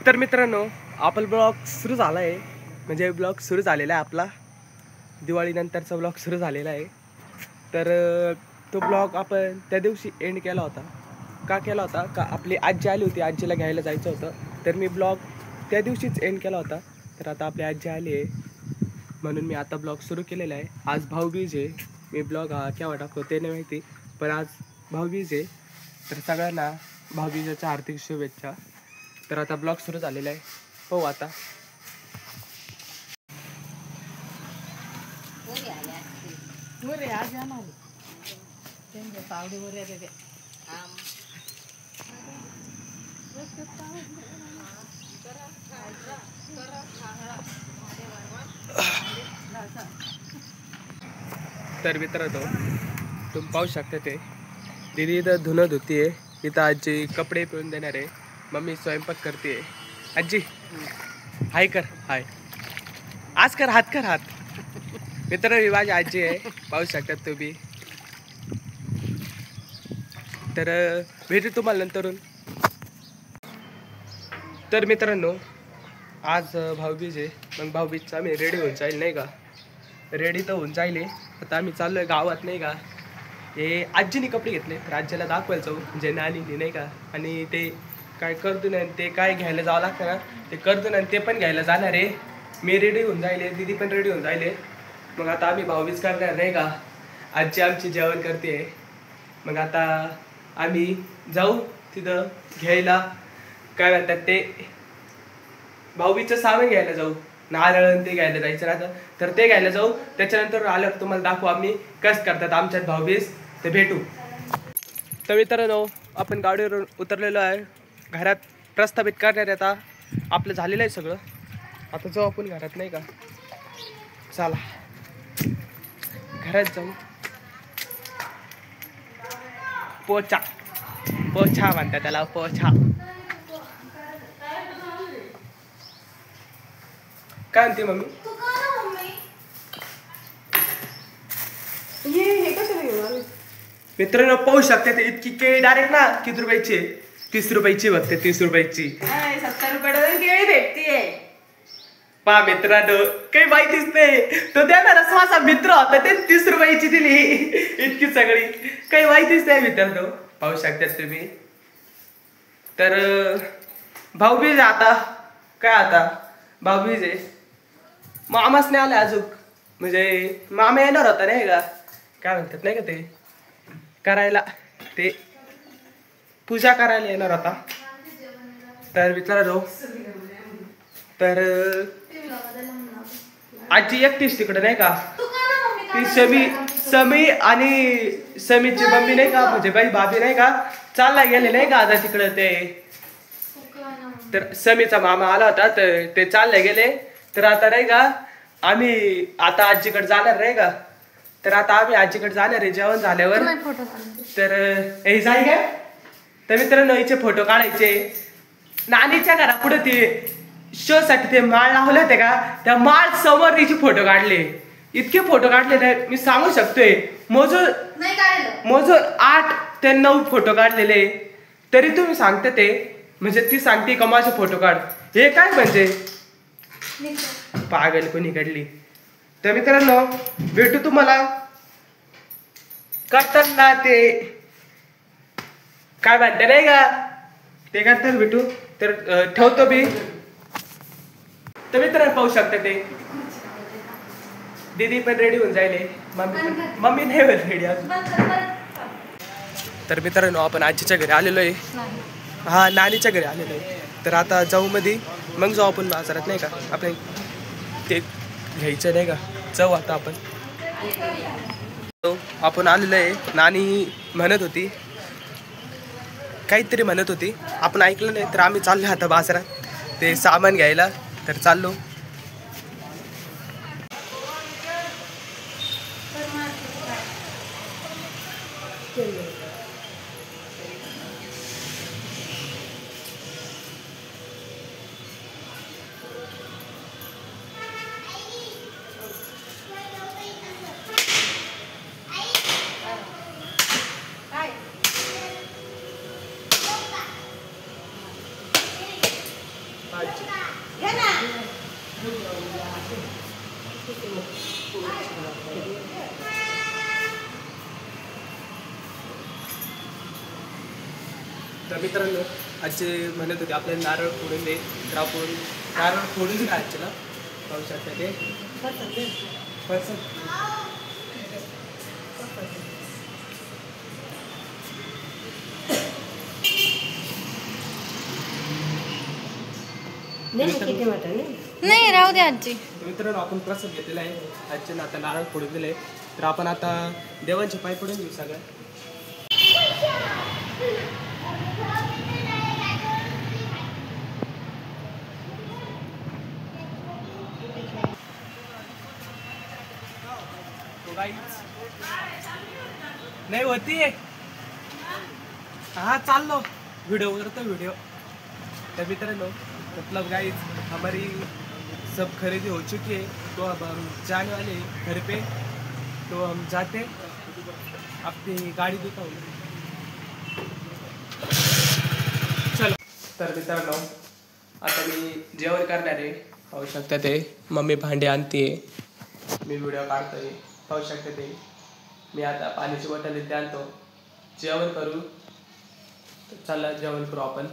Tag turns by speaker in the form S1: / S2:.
S1: तर मित्रांनो, आपला ब्लॉग सुरू झाला आहे. म्हणजे ब्लॉग सुरू झालेला आहे आपला. दिवाळीनंतरचा ब्लॉग सुरू झालेला आहे. तर तो ब्लॉग आपण त्या दिवशी एंड केला होता. का केला होता? का आपली आजी आली होती, आजीला घ्यायला जायचं होतं. तर मी ब्लॉग त्या दिवशीच एंड केला होता. तर आता आपली आजी आली आहे म्हणून मी आता ब्लॉग सुरू केलेला आहे. आज भाऊबीज आहे. मी ब्लॉग हा केव्हा टाकतो ते नाही माहिती, पण आज भाऊबीज आहे. तर सगळ्यांना भाऊबीजेच्या हार्दिक शुभेच्छा. तर आता ब्लॉग सुरू झालेला आहे. हो आता तर मित्रांनो, तुम्ही पाहू शकता ते दीदी इथं धुणं धुती आहे. इथं आजी कपडे पिळून देणार आहे. मम्मी स्वयंपाक करते. आजी हाय कर, हाय आज कर, हात कर, हात. मित्र ही माझी आजी आहे, पाहू शकतात तुम्ही. तर भेटू तुम्हाला नंतरून. तर मित्रांनो, आज भाऊबीज आहे. मग भाऊबीजचा आम्ही रेडी होऊन जाईल नाही का. रेडी तर होऊन जाईल. आता आम्ही चाललो आहे गावात नाही का. हे आजीने कपडे घेतले तर आजीला दाखवायला जाऊ, म्हणजे नानीने नाही का. आणि ते काय करतो ना, ते काय घ्यायला जावं लागतं ना, ते करतो ना, ते पण घ्यायला जाणार आहे. मी रेडी होऊन जाईल, दीदी पण रेडी होऊन जाईल. मग आता आम्ही भाऊबीज करणार नाही का. आजी आमची जेवण करते. मग आता आम्ही जाऊ तिथं घ्यायला, काय म्हणतात ते, भाऊबीजचं सामान घ्यायला जाऊ. नारळ ते घ्यायला जायचं राहतं, तर ते घ्यायला जाऊ. त्याच्यानंतर आल्यावर तुम्हाला दाखवू आम्ही कसं करतात आमच्यात भाऊबीज. ते भेटू. तर मित्रांनो, आपण गाडीवरून उतरलेलो आहे. घरात प्रस्थापित करण्यात आता आपलं झालेलं आहे सगळं. आता जाऊ आपण घरात नाही का. चला घरात जाऊ. पोचा पोछा म्हणतात त्याला, पोछा. काय म्हणते मम्मी? मित्रांनो पाहू शकते ते इतकी केळी डायरेक्ट ना. किती रुपयाची? 30 रुपयाची बघते. 30 रुपयाची
S2: 70 रुपये केळी भेटतीये.
S1: पा मित्रांनो, काही माहितीच नाही. तो देणारच माझा मित्र होता, ते 30 रुपयाची दिली इतकी सगळी. काही माहितीच नाही मित्रांनो, पाहू शकतात तुम्ही. तर भाऊबीज आता काय, आता भाऊबीज आहे. मामाच नाही आले अजून. म्हणजे मामा येणार होता नाही का, काय म्हणतात नाही का ते करायला, ते पूजा करायला येणार होता. तर मित्रांनो, तर आजी एकटीच तिकडे नाही का. ती समी आणि समीची मम्मी नाही का, म्हणजे बाई भाभी नाही का, चालला गेले नाही का आता तिकडे ते. तर समीचा मामा आला होता, तर ते चालले गेले. तर आता नाही का आम्ही आता आजीकडे जाणार नाही का. तर आता आम्ही आजीकडे जाणार आहे जेवण झाल्यावर. तर हे जाय काय. तर मित्रांनो, हिचे फोटो काढायचे. नानीच्या घरापुढे ते शो साठी ते माळ लावले होते का, त्या माळ समोर तिचे फोटो काढले. इतके फोटो काढले नाही मी सांगू शकतोय. मोजून 8 ते 9 फोटो काढलेले. तरी तुम्ही सांगते ते, म्हणजे ती सांगते का माझे फोटो काढ. हे काय म्हणजे पागल कोणी काढली. तर मित्रांनो, भेटू तुम्हाला करताना ते काय म्हणते नाही का, ते करताना भेटू. तर ठेवतो मी. तर मित्रांनो पाहू शकता ते दीदी पण रेडी होऊन जायले. मम्मी नाही रेडी अजून. तर मित्रांनो, आपण आजीच्या घरी आलेलो आहे. हा, नानीच्या घरी आलेलो आहे. तर आता जाऊ मध्ये, मग जाऊ आपण बाजारात नाही का. आपण ते घ्यायचं नाही का, जाऊ आता आपण आलेलो आहे. नानी म्हणत होती, काहीतरी म्हणत होती, आपण ऐकलं नाही. तर आम्ही चाललो आता बाजारात ते सामान घ्यायला. तर चाललो.
S2: घे ना.
S1: तर मित्रांनो आजचे म्हणत होते आपल्याला नारळ फोडून दे, तर आपण नारळ फोडून दिला आजच्याला. पाहू शकता ते पर्सन.
S3: नाही राहू दे आजी.
S1: मित्रांनो आपण प्रसाद घेतलेला आहे आजच्या आता नारळ फोडून दिले. तर आपण आता देवांचे पाय पडून घेऊ सगळं. नाही होती हाँ चालो वीडियो करते वीडियो. तो मित्रों मतलब गाइस हमारी सब खरीदी हो चुकी है, तो अब हम जाने वाले घर पे. तो हम जाते अपनी गाड़ी दिखाऊँ. चलो. तर मित्रांनो आता मी जेवण करणार आहे. पाहू शकता ते मम्मी भांडे आणते, मी व्हिडिओ काढतोय. पाहू शकता ते मी आता पाण्याची बॉटल इथे आणतो. जेवण करू. चला जेवण करू आपण.